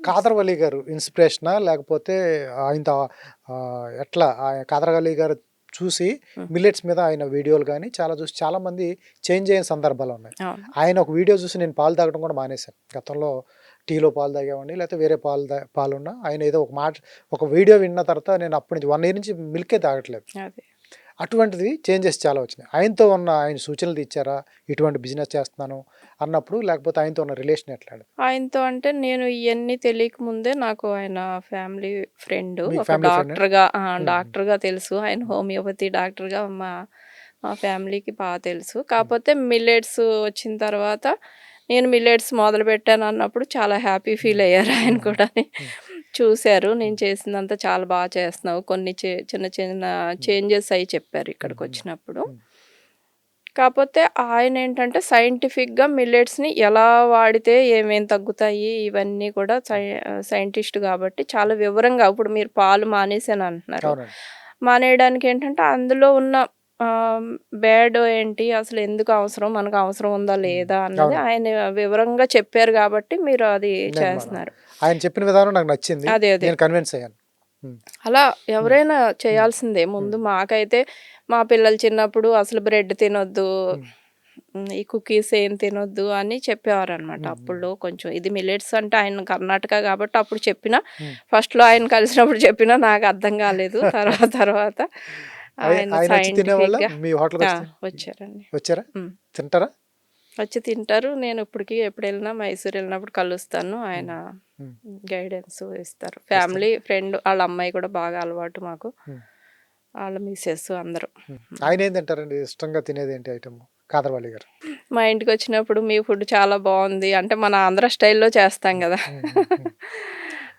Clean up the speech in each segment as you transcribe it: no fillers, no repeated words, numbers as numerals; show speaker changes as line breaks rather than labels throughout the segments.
కాదర్ అలీ గారు ఇన్స్పిరేషనా? లేకపోతే ఆయనతో ఎట్లా కాదర్ అలీ గారు చూసి మిల్లెట్స్ మీద ఆయన వీడియోలు కానీ చాలా చూసి చాలామంది చేంజ్ అయిన సందర్భాలు ఉన్నాయి.
అవును.
ఆయన ఒక వీడియో చూసి నేను పాలు తాగడం కూడా మానేశాను. గతంలో టీలో పాలు తాగేవాడిని, లేకపోతే వేరే పాలున్నా ఆయన ఏదో ఒక వీడియో విన్న తర్వాత నేను అప్పటి నుంచి 1 ఇయర్ నుంచి మిల్కే తాగట్లేదు.
అదే.
అటువంటిది చేంజెస్ చాలా వచ్చినాయి. ఆయనతో ఉన్న ఆయన సూచనలు ఇచ్చారా? ఇటువంటి బిజినెస్ చేస్తున్నాను అన్నప్పుడు, లేకపోతే ఆయనతో ఉన్న రిలేషన్ ఎట్లా?
ఆయనతో అంటే నేను ఇయన్నీ తెలియక ముందే నాకు ఆయన ఫ్యామిలీ ఫ్రెండ్.
మీ
ఒక
ఫ్యామిలీ ఫ్రెండా?
డాక్టర్‌గా తెలుసు. ఆయన హోమియోపతి డాక్టర్‌గా మా మా ఫ్యామిలీకి బాగా తెలుసు. కాకపోతే మిల్లెట్స్ వచ్చిన తర్వాత నేను మిల్లెట్స్ మొదలుపెట్టానన్నప్పుడు చాలా హ్యాపీ ఫీల్ అయ్యారు ఆయన కూడాని. చూసారు నేను చేసిందంతా చాలా బాగా చేస్తున్నావు. కొన్ని చిన్న చిన్న చేంజెస్ అయి చెప్పారు ఇక్కడికొచ్చినప్పుడు. కాపోతే ఆయనేంటంటే సైంటిఫిక్‌గా మిల్లెట్స్‌ని ఎలా వాడితే ఏమేం తగ్గుతాయి ఇవన్నీ కూడా సైంటిస్ట్ కాబట్టి చాలా వివరంగా ఇప్పుడు మీరు పాలు మానేసానంటున్నారు.
అవునండి.
మానేయడానికి ఏంటంటే అందులో ఉన్న బ్యాడ్ ఏంటి? అసలు ఎందుకు అవసరం? మనకు అవసరం ఉందా? లేదా? అన్నది
అవునండి.
ఆయన వివరంగా చెప్పారు కాబట్టి మీరు అది
నేను
చేస్తున్నారు.
ఆయన చెప్పిన విధానం నాకు నచ్చింది.
అదే. అదే.
నేను కన్విన్స్ అయ్యాను.
అలా ఎవరైనా చేయాల్సిందే. ముందు మాకైతే మా పిల్లలు చిన్నప్పుడు అసలు బ్రెడ్ తినొద్దు, ఈ కుకీస్ ఏం తినొద్దు అని చెప్పేవారనమాట. అప్పుడు కొంచెం ఇది మిల్లెట్స్ అంటే ఆయన కర్ణాటక కాబట్టి అప్పుడు చెప్పినా ఫస్ట్‌లో ఆయన కలిసినప్పుడు చెప్పినా నాకు అర్థం కాలేదు. తర్వాత ఆయన
ఆయన వచ్చి తినేవాళ్ళా?
సైంటిఫిక్‌గా
మీ హోటల్‌కి వస్తే
వచ్చారండి.
వచ్చారా?
హ్మ్.
తింటారా?
వచ్చి తింటారు. నేను ఇప్పటికి ఎప్పుడెళ్ళినా మైసూర్ వెళ్ళినప్పుడు కలుస్తాను. ఆయన గైడెన్స్ ఇస్తారు. ఫ్యామిలీ ఫ్రెండ్ ఆళ్ళ అమ్మాయి కూడా బాగా అలవాటు మాకు. ఆళ్ళ మిసెస్ అందరూ.
ఆయన ఏం తింటారండి? ఇష్టంగా తినేది ఏంటి ఐటమ్? కాదర్వల్లి గారు.
మా ఇంటికొచ్చినప్పుడు మీ ఫుడ్ చాలా బావుంది. అంటే మన ఆంధ్ర స్టైల్‌లో చేస్తాం గదా!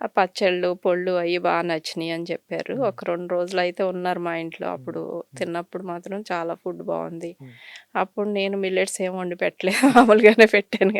ఆ పచ్చళ్ళు, పొళ్ళు అయ్యి బాగా నచ్చినియి అని చెప్పారు. ఒక 2 రోజులైతే ఉన్నారు మా ఇంట్లో. అప్పుడు తిన్నప్పుడు మాత్రం చాలా ఫుడ్ బావుంది. అప్పుడు నేను మిల్లెట్స్ ఏం వండి పెట్టలేదు. మామూలుగానే పెట్టాను.